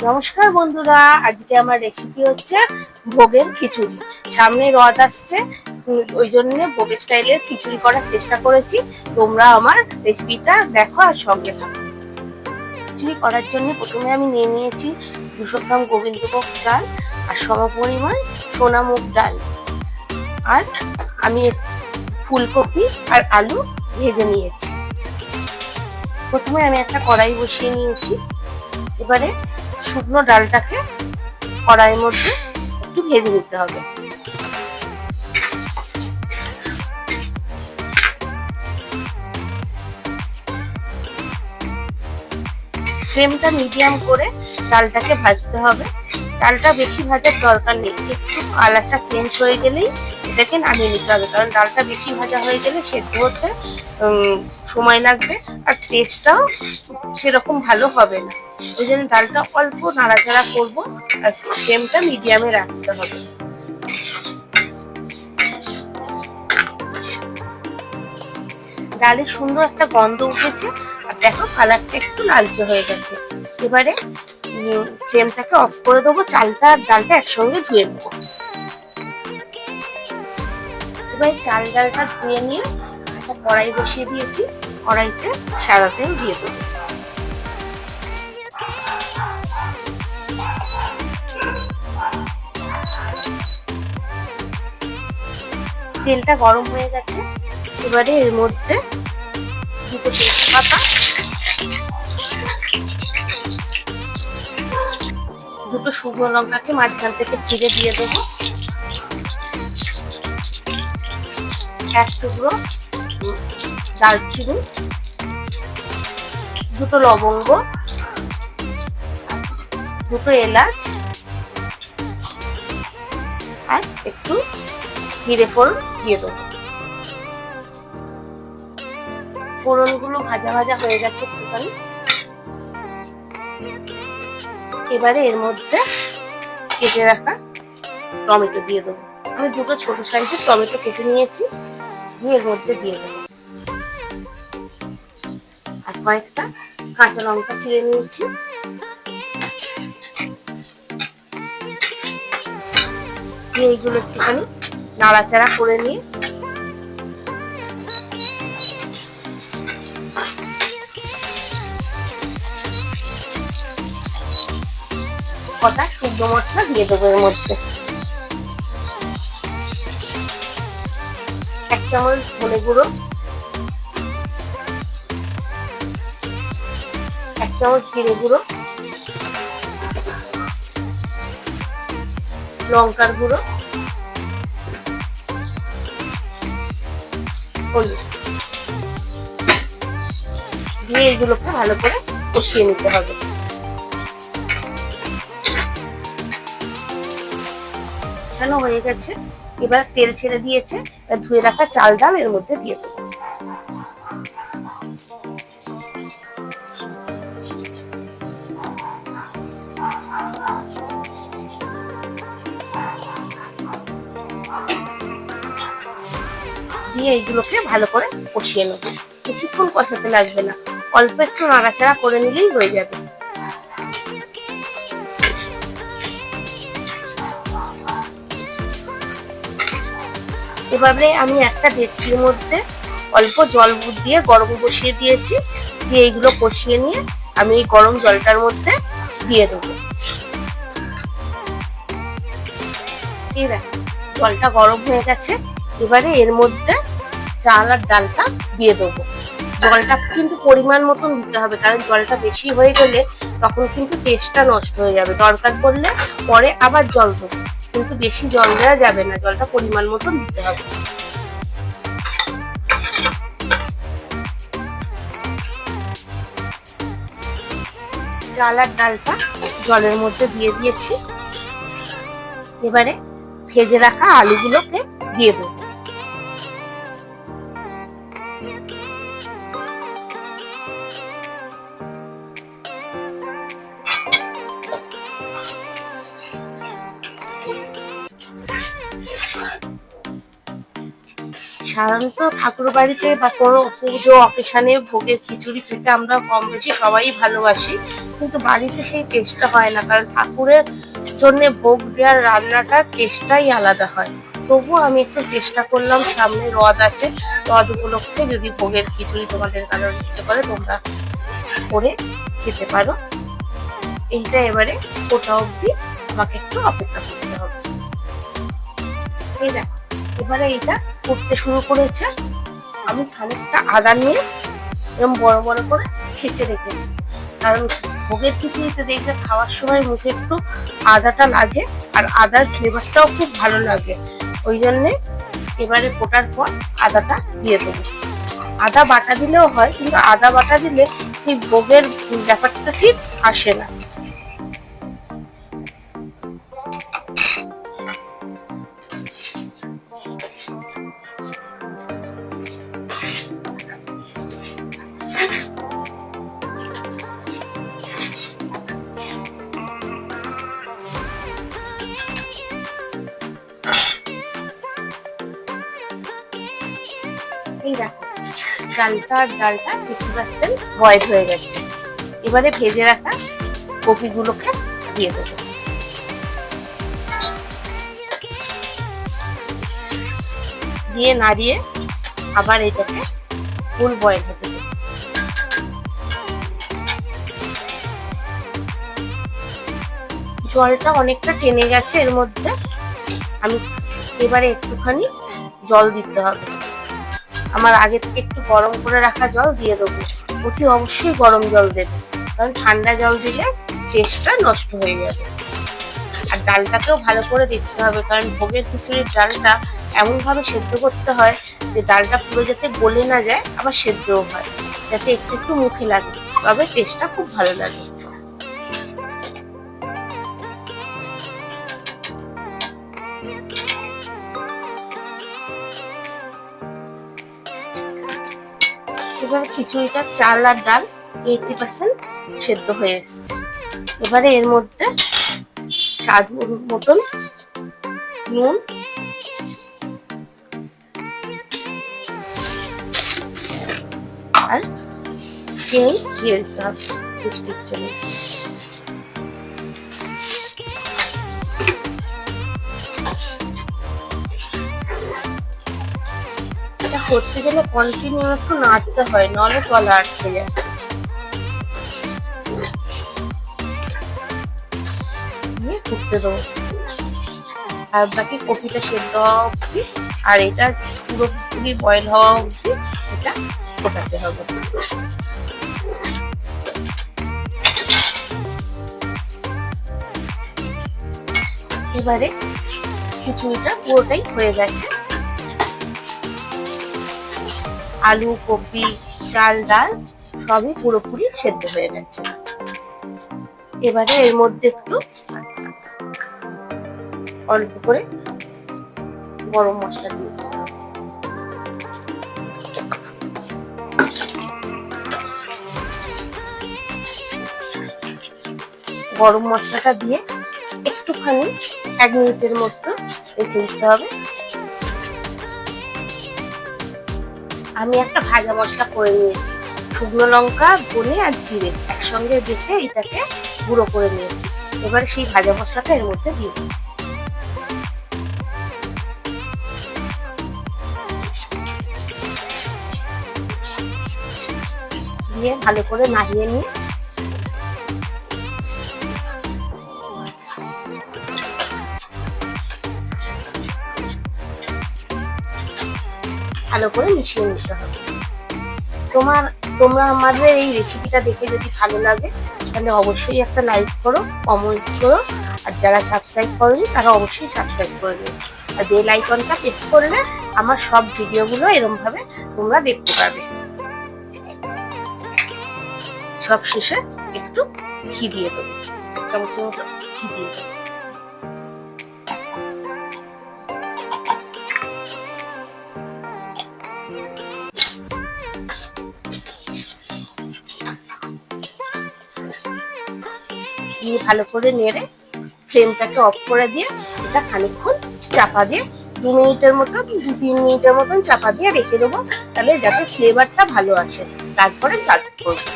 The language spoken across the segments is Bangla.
নমস্কার বন্ধুরা, আজকে আমার রেসিপি হচ্ছে ভোগের খিচুড়ি। সামনে রথ আসছে, ওই জন্য ভোগের স্টাইলের খিচুড়ি করার চেষ্টা করেছি। তোমরা আমার রেসিপিটা দেখো আর সঙ্গে থাকো। খিচুড়ি করার জন্য প্রথমে আমি নিয়ে নিয়েছি 200 গ্রাম গোবিন্দভোগ চাল আর সমপরিমাণ সোনা মুগ ডাল, আর আমি ফুলকপি আর আলু ভেজে নিয়েছি। প্রথমে আমি একটা কড়াই বসিয়ে নিয়েছি। এবারে শুকনো ডালটাকে কড়াইয়ের মধ্যে একটু ভেজে নিতে হবে। ফ্লেমটা মিডিয়াম করে ডালটাকে ভাজতে হবে। ডালটা বেশি ভাজার দরকার নেই, একটু কালারটা চেঞ্জ হয়ে গেলেই এটাকে নামিয়ে নিতে হবে, কারণ ডালটা বেশি ভাজা হয়ে গেলে সেদ্ধ হতে সময় লাগবে আর টেস্টটাও সেরকম ভালো হবে না। ওই জন্য ডালটা অল্প নাড়াচাড়া করবো আর ফ্লেমটা মিডিয়ামে রাখতে হবে। ডালের সুন্দর একটা গন্ধ উঠেছে আর দেখো কালারটা একটু লালচে হয়ে গেছে। এবারে ফ্লেমটাকে অফ করে দেবো, চালটা আর ডালটা একসঙ্গে ধুয়ে নেবো। এবার চাল ডালটা ধুয়ে নিয়ে একটা কড়াই বসিয়ে দিয়েছি, কড়াইতে সাদা তেল দিয়ে দেবো। তেলটা গরম হয়ে গেছে, এবারে এর মধ্যে দুটো তেজপাতা, দুটো শুকনো লঙ্কাকে মাঝখান থেকে চিড়ে দিয়ে দেবো, এক টুকরো দারচিনি, দুটো লবঙ্গ, দুটো এলাচ আর একটু জিরে ফোড়ন দিয়ে দেবো। ফোড়নগুলো ভাজা ভাজা হয়ে গেছে একটুখানি। এবারে এর মধ্যে কেটে রাখা টমেটো দিয়ে দেবো। আমি দুটো ছোট সাইজের টমেটো কেটে নিয়েছি, দিয়ে এর মধ্যে দিয়ে দেবো। আর কয়েকটা কাঁচা লঙ্কা চিড়ে নিয়েছি, দিয়ে এইগুলো একটুখানি নাড়াচাড়া করে নিয়ে কটা শুকনো মশলা দিয়ে দেবো এর মধ্যে। 1 চামচ ধনে গুঁড়ো, 1 চামচ জিরে গুঁড়ো, লঙ্কার গুঁড়ো, হলুদ দিয়ে এগুলোকে ভালো করে কষিয়ে নিতে হবে। কষানো হয়ে গেছে, এবার তেল ছেড়ে দিয়েছে, ধুয়ে রাখা চাল ডাল এর মধ্যে দিয়ে দেবো। দিয়ে এইগুলোকে ভালো করে কষিয়ে নেব। বেশিক্ষণ কষাতে লাগবে না, অল্প একটু নাড়াচাড়া করে নিলেই হয়ে যাবে। এবারে আমি একটা ডেকচির মধ্যে অল্প জল দিয়ে গরম বসিয়ে দিয়েছি, দিয়ে এইগুলো কষিয়ে নিয়ে আমি এই গরম জলটার মধ্যে দিয়ে দেবো। এই দেখো জলটা গরম হয়ে গেছে, এবারে এর মধ্যে চাল আর ডালটা দিয়ে দেবো। জলটা কিন্তু পরিমাণ মতন দিতে হবে, কারণ জলটা বেশি হয়ে গেলে তখন কিন্তু টেস্টটা নষ্ট হয়ে যাবে। দরকার পড়লে পরে আবার জল দেবো, কিন্তু বেশি জল দেওয়া যাবে না, জলটা পরিমাণ মতন দিতে হবে। চাল আর ডালটা জলের মধ্যে দিয়ে দিয়েছি, এবারে ভেজে রাখা আলুগুলোকে দিয়ে দেবো। সাধারণত ঠাকুর বাড়িতে বা কোনো পুজো অকেশনে ভোগের খিচুড়ি খেতে আমরা কম বেশি সবাই ভালোবাসি, কিন্তু বাড়িতে সেই টেস্টটা হয় না, কারণ ঠাকুরের জন্য ভোগ দেওয়ার রান্নাটার টেস্টটাই আলাদা হয়। তবুও আমি একটু চেষ্টা করলাম, সামনে রথ আছে, রথ উপলক্ষে যদি ভোগের খিচুড়ি তোমাদের কারোর ইচ্ছে করে তোমরা করে খেতে পারো। এইটা এবারে ওটা অবধি আমাকে একটু অপেক্ষা করতে হবে। এই দেখো এবারে এইটা করতে শুরু করেছে। আমি খানিকটা আদা নিয়ে এরকম বড় বড় করে ছেঁচে রেখেছি, কারণ ভোগের খিচুড়িতে দেখবে খাওয়ার সময় মুখে একটু আদাটা লাগে, আর আদার ফ্লেভারটাও খুব ভালো লাগে। ওই জন্যে এবারে ফোটার পর আদাটা দিয়ে দেবো। আদা বাটা দিলেও হয়, কিন্তু আদা বাটা দিলে সেই ভোগের ব্যাপারটা ঠিক আসে না। এই দেখো ডালটা 50% বয়েল হয়ে গেছে। এবারে ভেজে রাখা কপিগুলোকে দিয়ে দেবো। দিয়ে নাড়িয়ে আবার এটাকে ফুল বয়েল হতে দেবো। জলটা অনেকটা টেনে গেছে এর মধ্যে। আমি এবারে একটুখানি জল দিতে হবে। আমার আগে থেকে একটু গরম করে রাখা জল দিয়ে দেবো। অতি অবশ্যই গরম জল দেবে, কারণ ঠান্ডা জল দিলে টেস্টটা নষ্ট হয়ে যাবে। আর ডালটাকেও ভালো করে দেখতে হবে, কারণ ভোগের খিচুড়ির ডালটা এমন ভাবে সেদ্ধ করতে হয় যে ডালটা পুরো যাতে গলে না যায়, আবার সেদ্ধও হয়, যাতে একটু একটু মুখে লাগে, তবে টেস্টটা খুব ভালো লাগে। এবারে খিচুড়িটা চাল আর ডাল 80% সেদ্ধ হয়ে এসছে। এবারে এর মধ্যে স্বাদ মতন নুন, আর চিনি দিয়ে দিতে হবে মিষ্টির জন্য। এটা করতে গেলে কন্টিনিউ একটু নাড়তে হয়, নাহলে তলা আটকে যায়। দিয়ে ফুটতে দেবো, আর বাকি কপিটা সেদ্ধ হওয়া অবধি আর এটা পুরোপুরি বয়েল হওয়া অবধি এটা ফোটাতে হবে। এবারে খিচুড়িটা পুরোটাই হয়ে গেছে। আলু, কপি, চাল, ডাল সবই পুরোপুরি সেদ্ধ হয়ে গেছে। এবারে এর মধ্যে একটু অল্প করে গরম মশলা দিয়ে দিতে হবে। গরম মশলাটা দিয়ে একটুখানি 1 মিনিটের মতো রেখে দিতে হবে। আমি একটা ভাজা মশলা করে নিয়েছি, শুকনো লঙ্কা, ধনে আর জিরে একসঙ্গে বেটে এটাকে গুঁড়ো করে নিয়েছি। এবারে সেই ভাজা মশলাটা এর মধ্যে দিয়ে দিই। দিয়ে ভালো করে নাড়িয়ে নিয়ে ভালো করে মিশিয়ে নিতে হবে। তোমরা আমাদের এই রেসিপিটা দেখে যদি ভালো লাগে তাহলে অবশ্যই একটা লাইক করো, কমেন্ট করো, আর যারা সাবস্ক্রাইব করোনি তারা অবশ্যই সাবস্ক্রাইব করে দিও। আর বেল আইকনটা প্রেস করলে আমার সব ভিডিওগুলো এরকম ভাবে তোমরা দেখতে পাবে। সব শেষে একটু ঘি দিয়ে দেবো, 1 চামচের মতো ঘি দিয়ে দেবো। দিয়ে ভালো করে নেড়ে ফ্লেমটাকে অফ করে দিয়ে এটা খানিকক্ষণ চাপা দিয়ে 2 মিনিটের মতো 2-3 মিনিটের মতন চাপা দিয়ে রেখে দেবো, তাহলে যাতে ফ্লেভারটা ভালো আসে। তারপরে সার্ভ করবো।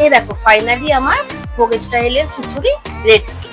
এই দেখো ফাইনালি আমার ভোগের স্টাইলের খিচুড়ি রেডি।